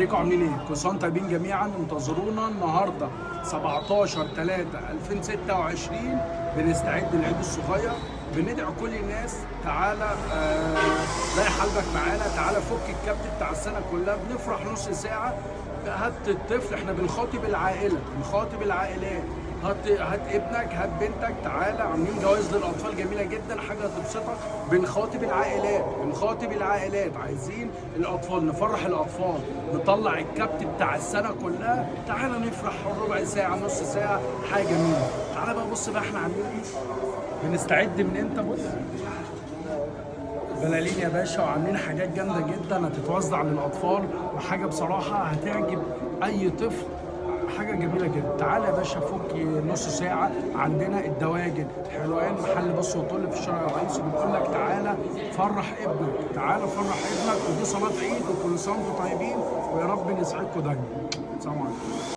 ازيكم عاملين ايه؟ كل سنه وانتم طيبين جميعا. انتظرونا النهارده 17/3/2026 بنستعد للعيد الصغير. بندعو كل الناس تعالى ريح قلبك معانا، تعالى فك الكبت بتاع السنه كلها. بنفرح نص ساعه. هات الطفل، احنا بنخاطب العائله، بنخاطب العائلات. هات ابنك، هات بنتك، تعالى. عاملين جوائز للاطفال جميله جدا، حاجه تبسطك. بنخاطب العائلات، بنخاطب العائلات. عايزين الاطفال، نفرح الاطفال، نطلع الكبت بتاع السنه كلها. تعالى نفرح ربع ساعه، نص ساعه، حاجه جميله. تعالى بقى بص بقى احنا عاملين ايه. بنستعد من امتى؟ بص، بلالين يا باشا، وعاملين حاجات جامده جدا هتتوزع للاطفال، وحاجه بصراحه هتعجب اي طفل. حاجه جميله جدا. تعالى يا باشا فك نص ساعه. عندنا الدواجن حلوان، محل بص وطل في الشارع الرئيسي. بنقول لك تعالى فرح ابنك، تعالى فرح ابنك. ودي صلاه عيد، وكل سنه وانتم طيبين، ويا رب نسعدكم دايما. سلام عليكم.